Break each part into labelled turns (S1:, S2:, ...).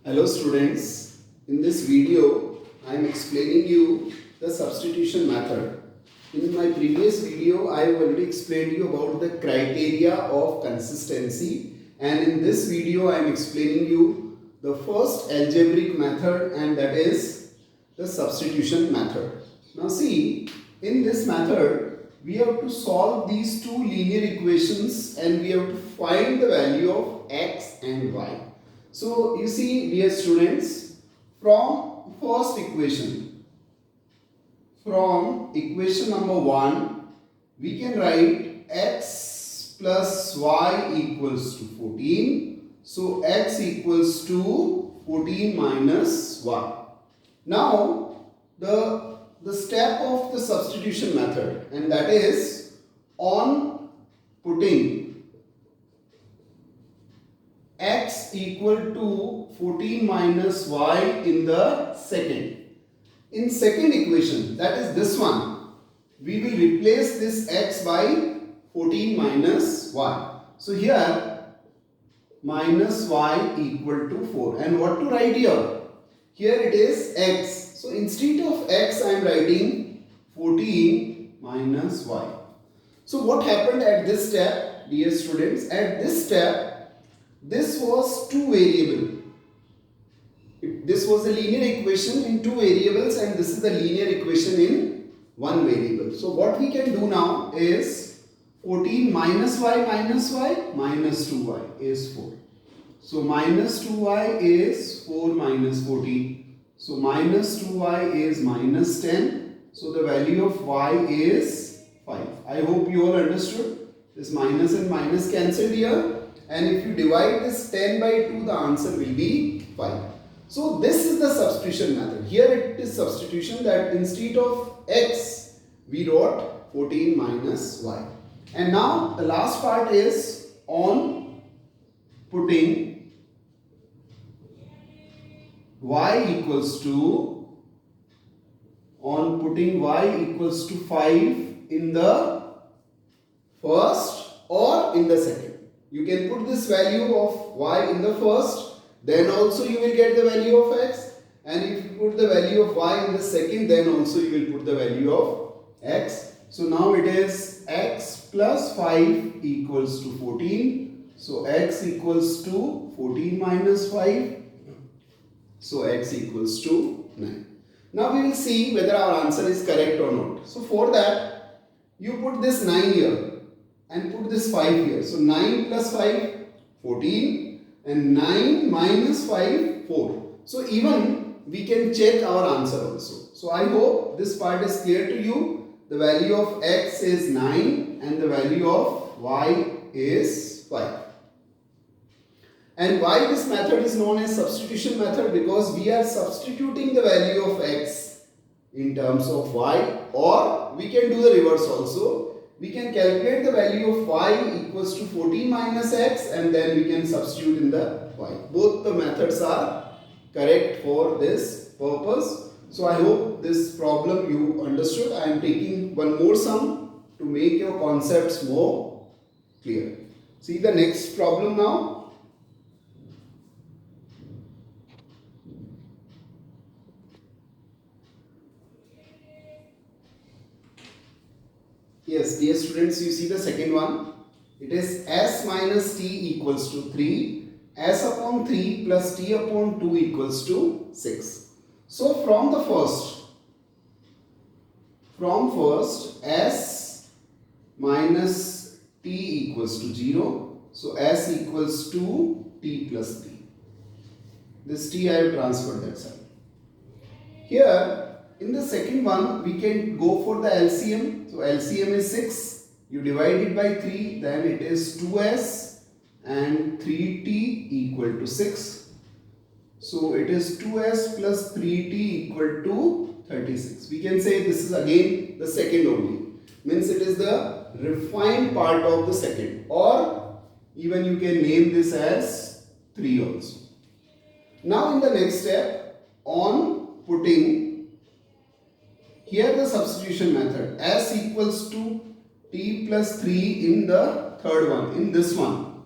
S1: Hello students, in this video I am explaining you the substitution method. In my previous video I have already explained you about the criteria of consistency, and in this video I am explaining you the first algebraic method, and that is the substitution method. Now see, in this method we have to solve these two linear equations and we have to find the value of x and y. So you see, dear students, from equation number 1, we can write x plus y equals to 14. So x equals to 14 minus 1. Now the step of the substitution method, and that is on putting x equal to 14 minus y in the second. In second equation, that is this one, we will replace this x by 14 minus y. So here minus y equal to 4. And what to write here? Here it is x. So instead of x I am writing 14 minus y. So what happened at this step, dear students? At this step, this was two variable. This was a linear equation in two variables, and this is the linear equation in one variable. So what we can do now is 14 minus y minus 2y is 4. So minus 2y is 4 minus 14. So minus 2y is minus 10. So the value of y is 5. I hope you all understood. This minus and minus cancelled here. And if you divide this 10 by 2, the answer will be 5. So this is the substitution method. Here it is substitution, that instead of x, we wrote 14 minus y. And now the last part is on putting y equals to 5 in the first or in the second. You can put this value of y in the first, then also you will get the value of x, and if you put the value of y in the second, then also you will put the value of x. So now it is x plus 5 equals to 14. So x equals to 14 minus 5. So x equals to 9. Now we will see whether our answer is correct or not. So for that, you put this 9 here and put this 5 here. So 9 plus 5, 14, and 9 minus 5, 4. So even we can check our answer also. So I hope this part is clear to you. The value of x is 9 and the value of y is 5. And why this method is known as substitution method? Because we are substituting the value of x in terms of y, or we can do the reverse also. We can calculate the value of y equals to 14 minus x, and then we can substitute in the y. Both the methods are correct for this purpose. So I hope this problem you understood. I am taking one more sum to make your concepts more clear. See the next problem now. Yes, dear students, you see the second one. It is s minus t equals to 3, s upon 3 plus t upon 2 equals to 6. So from first s minus t equals to 0. So s equals to t plus 3. This t I have transferred that side. Here in the second one, we can go for the LCM. So LCM is 6. You divide it by 3, then it is 2s and 3t equal to 6. So it is 2s plus 3t equal to 36. We can say this is again the second only. Means it is the refined part of the second. Or even you can name this as 3 also. Now in the next step, on putting here the substitution method, s equals to t plus 3 in the third one, in this one.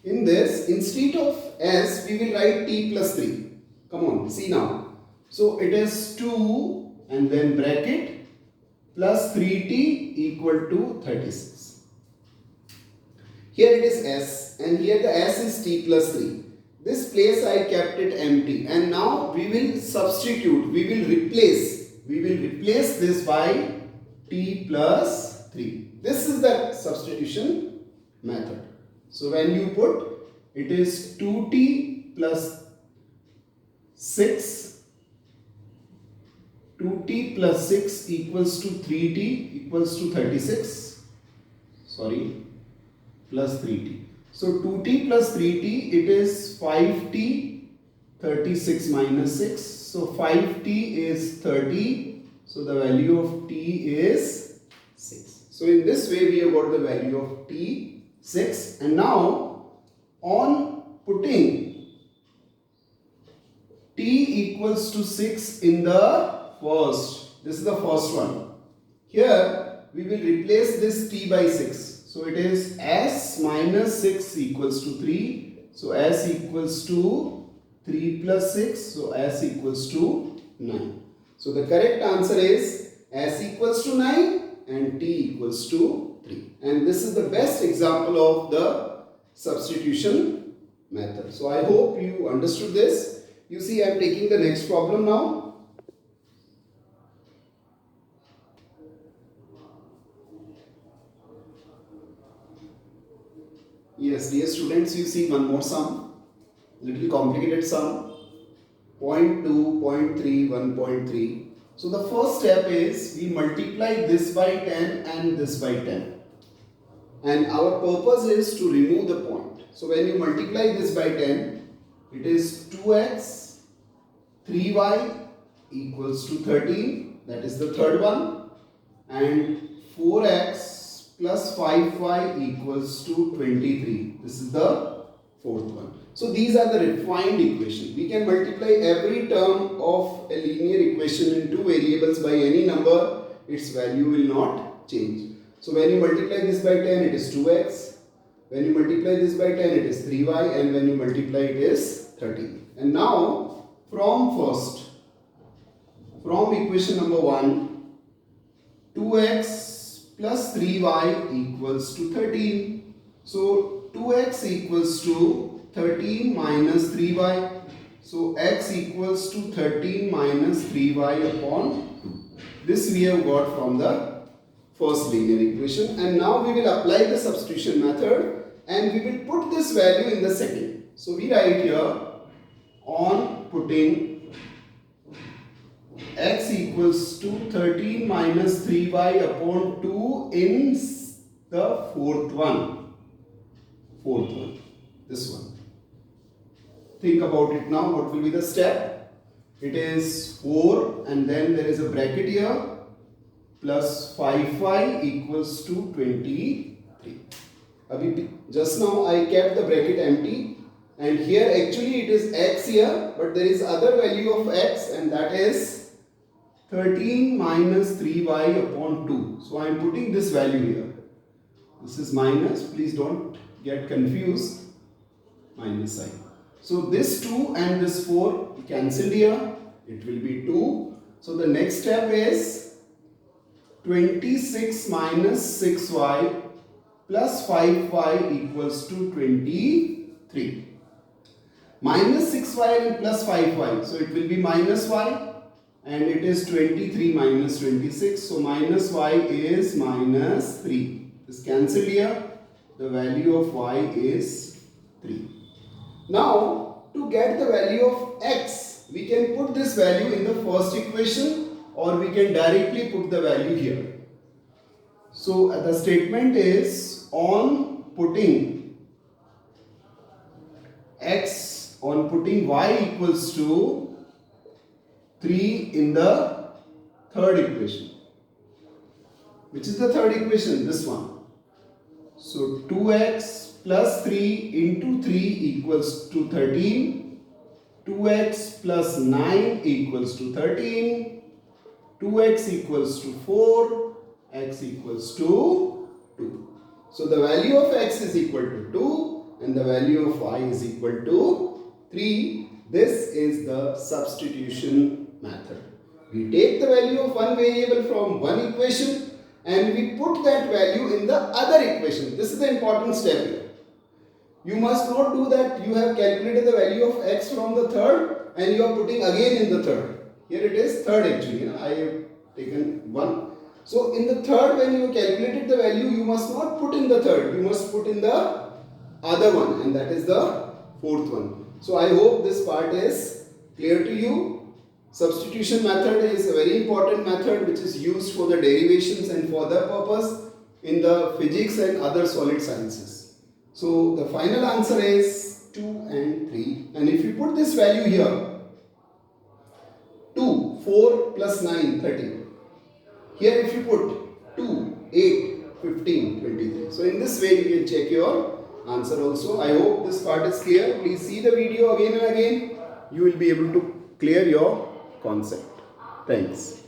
S1: In this, instead of s, we will write t plus 3. Come on, see now. So it is 2 and then bracket plus 3t equal to 36. Here it is s and here the s is t plus 3. This place I kept it empty and now we will substitute, we will replace this by t plus 3. This is the substitution method. So when you put, it is 2t plus 6, 2t plus 6 equals to 3t equals to 36, sorry, plus 3t. So 2t plus 3t, it is 5t, 36 minus 6. So 5t is 30. So the value of t is 6. So in this way we have got the value of t 6. And now on putting t equals to 6 in the first, this is the first one. Here we will replace this t by 6. So it is s minus 6 equals to 3. So s equals to 3 plus 6. So s equals to 9. So the correct answer is s equals to 9 and t equals to 3. And this is the best example of the substitution method. So I hope you understood this. You see, I am taking the next problem now. Yes, dear students, you see one more sum, little complicated sum, 0.2, 0.3, 1.3. So the first step is we multiply this by 10 and this by 10. And our purpose is to remove the point. So when you multiply this by 10, it is 2x, 3y equals to 13. That is the third one. And 4x plus 5y equals to 23. This is the fourth one. So these are the refined equation. We can multiply every term of a linear equation in two variables by any number. Its value will not change. So when you multiply this by 10, it is 2x. When you multiply this by 10, it is 3y. And when you multiply, it is 13. And now from equation number 1, 2x plus 3y equals to 13. So 2x equals to 13 minus 3y. So x equals to 13 minus 3y upon 2. This we have got from the first linear equation. And now we will apply the substitution method and we will put this value in the second. So we write here, on putting x equals to 13 minus 3y upon 2 in the fourth one, this one. Think about it now. What will be the step? It is 4 and then there is a bracket here, plus 5y equals to 23. Just now I kept the bracket empty and here actually it is x here, but there is other value of x and that is 13 minus 3y upon 2. So I am putting this value here. This is minus. Please don't get confused. Minus sign. So this 2 and this 4 cancelled here. It will be 2. So the next step is 26 minus 6y plus 5y equals to 23. Minus 6y and plus 5y. So it will be minus y. And it is 23 minus 26. So minus y is minus 3. This cancelled here. The value of y is 3. Now to get the value of x, we can put this value in the first equation or we can directly put the value here. So the statement is, on putting y equals to 3 in the third equation. Which is the third equation? This one. So 2x plus 3 into 3 equals to 13. 2x plus 9 equals to 13. 2x equals to 4. X equals to 2. So the value of x is equal to 2 and the value of y is equal to 3. This is the substitution method. We take the value of one variable from one equation and we put that value in the other equation. This is the important step here. You must not do that. You have calculated the value of x from the third and you are putting again in the third. Here it is third actually. I have taken 1. So in the third, when you calculated the value, you must not put in the third. You must put in the other one, and that is the fourth one. So I hope this part is clear to you. Substitution method is a very important method which is used for the derivations and for the purpose in the physics and other solid sciences. So the final answer is 2 and 3. And if you put this value here, 2, 4 plus 9, 13. Here if you put 2, 8, 15, 23. So in this way you can check your answer also. I hope this part is clear. Please see the video again and again. You will be able to clear your concept. Thanks.